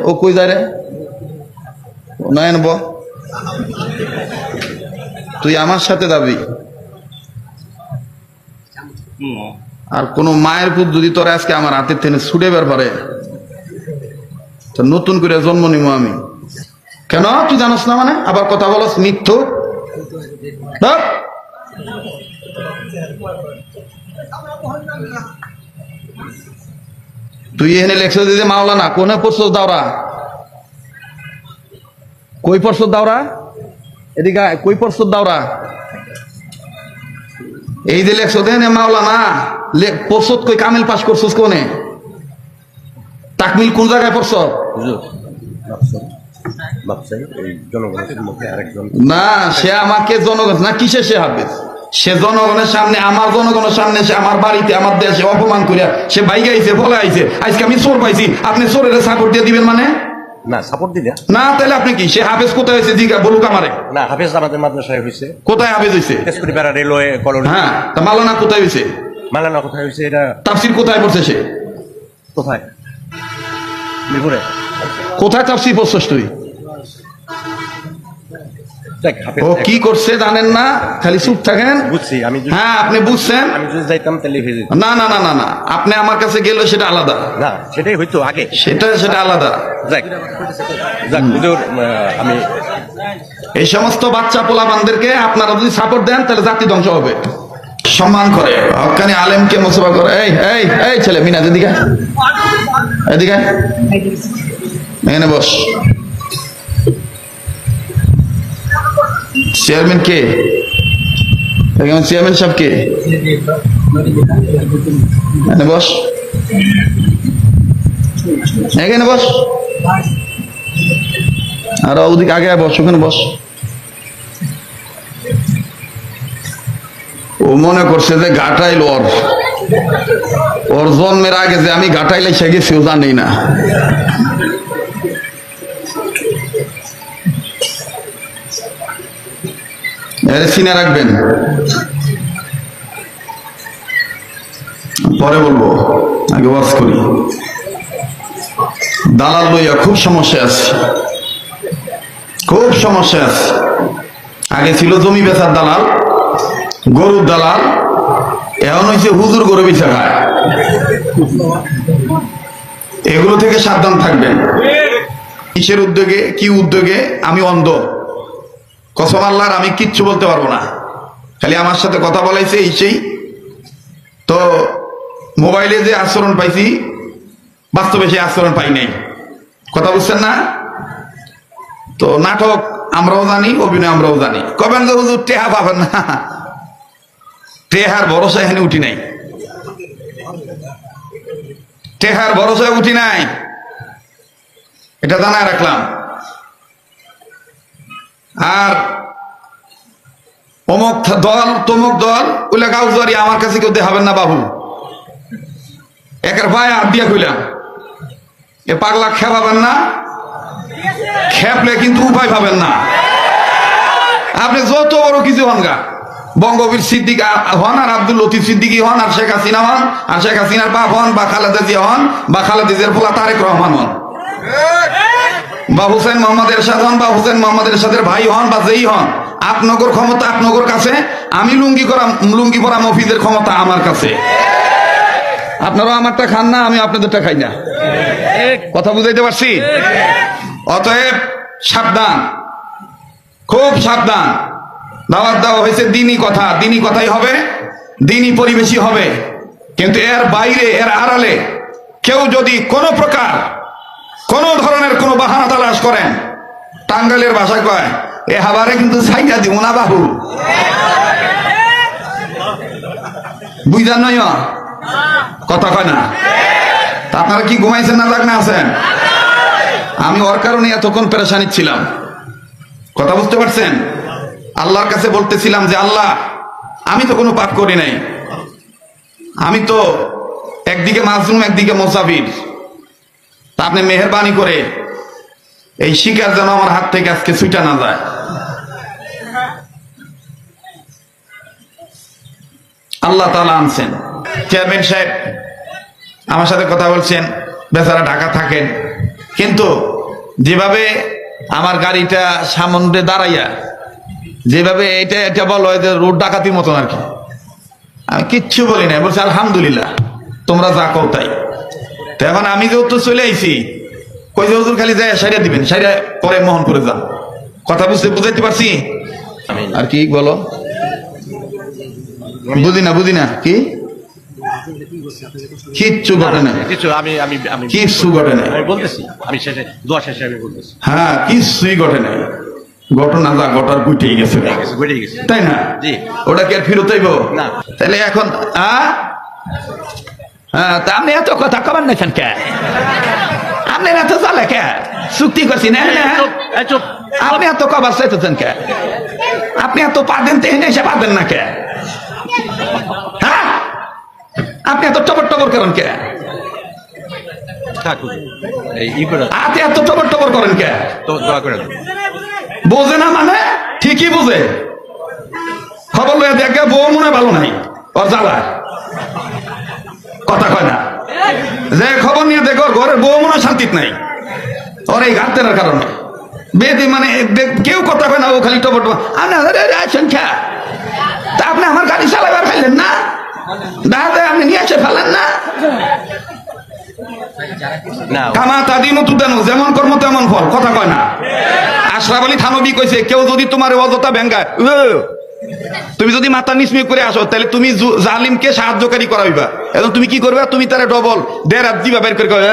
ও কই যায় রে নয়ন ব তুই আমার সাথে যাবি আর কোন মায়ের পুত যদি তোরা আজকে আমার হাতের থেকে ছুটে বের পারে তো নতুন করে জন্ম নিব আমি কেন তুই জানোস না মানে আবার কথা বলস মিথ্যু তুই এখানে লেখছ দিতে মাওলা না কোনে পড়ছস দাওরা কই পড়ছস দাওরা এদিকে কই পড়ছস দাওরা এই যে লেখছ দেন মাওলা না পড়ছস কই কামিল পাস করছস কোনে তাকমিল কোন জায়গায় পড়ছ না সে আমাকে জনগণ না কিসে সে হাফেজ সে জনগণের সামনে আমার জনগণের সামনে সে আমার বাড়িতে আমার দেশে অপমান করিয়া সে বাইকে আইছে বলে আইছে আজকে আমি চোর পাইছি আপনি চোরের সাপোর্ট দিয়ে দিবেন মানে না সাপোর্ট দিলে না তাহলে আপনি কি সে হাফেজ কোথায় হয়েছে জিজ্ঞা বলুক আমারে না হাফেজ আমাদের মাদ্রাসায় হয়েছে কোথায় হাফেজ হয়েছে তেজকুড়িপাড়া রেলওয়ে কলোনি হ্যাঁ তা মাওলানা কোথায় হয়েছে মালানা কোথায় হয়েছে এটা তাফসির কোথায় পড়ছে সে কোথায় মিরপুরে কোথায় তাফসির পড়ছস তুই ও কি করছে জানেন না খালি চুপ থাকেন বুঝছি আমি হ্যাঁ আপনি বুঝছেন আমি যদি যাইতাম তাহলে হয়ে যেত না না না না না আপনি আমার কাছে গেলে সেটা আলাদা না সেটাই হইতো আগে সেটা আলাদা যাক যাক হুজুর আমি এই সমস্ত বাচ্চা পোলাপানদেরকে আপনারা যদি সাপোর্ট দেন তাহলে জাতি ধ্বংস হবে সম্মান করে হক্কানি আলেমকে মুসবা করে এই এই এই ছেলে মিনাজ এদিকে এদিকে এখানে বস চেয়ারম্যান কে চেয়ারম্যান সাহেব কে এখানে বস এখানে বস আর ওদিকে আগে বস ওখানে বস ও মনে করছে যে ঘাটাইল ওর জন্মের আগে যে আমি ঘাটাইলে সে গেছি ও জানি না সিনে রাখবেন পরে বলবো আগে ওয়াজ করি দালাল লইয়া খুব সমস্যা আছে খুব সমস্যা আছে আগে ছিল জমি বেচার দালাল গরুর দালাল এখন হয়েছে হুজুর গরু বেচা খায় এগুলো থেকে সাবধান থাকবেন কিসের উদ্যোগে কি উদ্যোগে আমি অন্ধ কসম আল্লাহর আমি কিচ্ছু বলতে পারবো না খালি আমার সাথে কথা বলাইছে এই সেই তো মোবাইলে যে আচরণ পাইছি বাস্তবে সেই আচরণ পাই নাই কথা বুঝছেন না তো নাটক আমরাও জানি অভিনয় আমরাও জানি কবেন যে হুজুর টেহা পাবেন না টেহার ভরসা এখানে উঠি নাই টেহার ভরসায় উঠি নাই এটা জানায় রাখলাম আর অমুক দল তমুক দল ওইলা গাউজারি আমার কাছে কেউ দেখাবেন না বাবু একের ভাই হাত দিয়া কইলাম এ পাগলা খেপাবেন না খেপলে কিন্তু উপায় পাবেন না আপনি যত বড় কিছু হন গা বঙ্গবীর সিদ্দিক হন আর আব্দুল লতিফ সিদ্দিকী হন আর শেখ হাসিনা হন আর শেখ হাসিনার বাপ হন বা খালেদা জিয়া হন বা খালেদা জিয়ার পোলা তারেক রহমান হন বা হুসেন মোহাম্মদ এরশাদ হন বা হুসেন মোহাম্মদ এরশাদের ভাই হন বা যেই হন আপনাগর ক্ষমতা আপনাগর কাছে আমি লুঙ্গি পরা মফিজের ক্ষমতা আমার কাছে আপনারা আমারটা খান না আমি আপনাদেরটা খাই না কথা বুঝাইতে পারছি অতএব সাবধান খুব সাবধান দাওয়াত দেওয়া হয়েছে দিনই কথা দিনই কথাই হবে দিনই পরিবেশই হবে কিন্তু এর বাইরে এর আড়ালে কেউ যদি কোনো প্রকার কোন ধরনের কোন বাহানা তালাশ করেন টাঙ্গাইলের ভাষায় কয় এ হাবারে কিন্তু ছাইয়া দিব না বাবু বুঝান নয় কথা কয় না আপনারা কি ঘুমাইছেন না জাগনা আছেন আমি ওর কারণে এতক্ষণ পেরেশানি ছিলাম কথা বুঝতে পারছেন আল্লাহর কাছে বলতেছিলাম যে আল্লাহ আমি তো কোনো পাপ করি নাই আমি তো একদিকে মাসুম একদিকে মুসাফির তা আপনি মেহেরবানি করে এই শিকার যেন আমার হাত থেকে আজকে ছুটা না যায় আল্লাহ তাআলা আনছেন চেয়ারম্যান সাহেব আমার সাথে কথা বলছেন বেচারা ঢাকা থাকেন কিন্তু যেভাবে আমার গাড়িটা সামনে দাঁড়াইয়া যেভাবে এটা এটা বলো যে রোড ডাকাতির মতন আর কি, আমি কিচ্ছু বলি না, বলছি আলহামদুলিল্লাহ তোমরা যা কও তাই। তো এখন আমি যেহেতু চলে আইছি, কই যে হুজুর খালি যায় সাইডা দিবেন, সাইডা পরে মোহন করে যান। কথা বুঝাইতে পারছি? আমি আর কি বলো, বুঝি না কি কিচ্ছু ঘটে না, কিছু আমি আমি আমি কিচ্ছু ঘটে না। আমি বলতেছি, আমি শেষে দোয়া শেষে আমি বলতেছি। হ্যাঁ কিছুই ঘটে নাই, ঘটনা যা ঘটার গুটেই গেছে, বেড়ে গেছে। তাই না? জি। ওটা কি আর ফিরত আইব? না। তাহলে এখন তা আপনি এত কথা কবেন না কেন? কে আপনি এত চলে কে? চুক্তি করছি না না? এই চুপ। আপনি এত কবার চাইতেছেন কে? আপনি এত পাদেন তেহেন এসে পাদেন না কে? হ্যাঁ, আপনি এত টবর টবর করেন কে? থাক হুজুর। এই ই করে আপনি এত টবর টবর করেন কে? তো দোয়া করে দাও। বোঝে না মানে? ঠিকই বোঝে। খবর লইয়া দেখে বউ মনে হয় ভালো নাই, ওর জ্বালায় কথা কয় না। যে খবর নিয়ে দেখো ঘরের বউ মনে হয় শান্তিত নাই, ওর এই ঘাটতের কারণে বেদি মানে কেউ কথা কয় না, ও খালি টবর টবর। সংখ্যা তা আপনি আমার গাড়ি চালাবার ফেললেন না, দাদা আপনি নিয়ে এসে ফেলেন না। না কামা তাদি মতো দেন, যেমন কর্ম তেমন ফল, কথা কয় না। আশরাফ আলী থানবী কইছে, কেউ যদি তোমার অযথা ব্যাঙ্গায়, তুমি যদি মাথা নিচমিয়ে করে আসো, তাহলে তুমি জালিমকে সাহায্যকারী করাইবা। এখন তুমি কি করবে? তুমি তারা ডবল দেড় হাত দিবা বের করে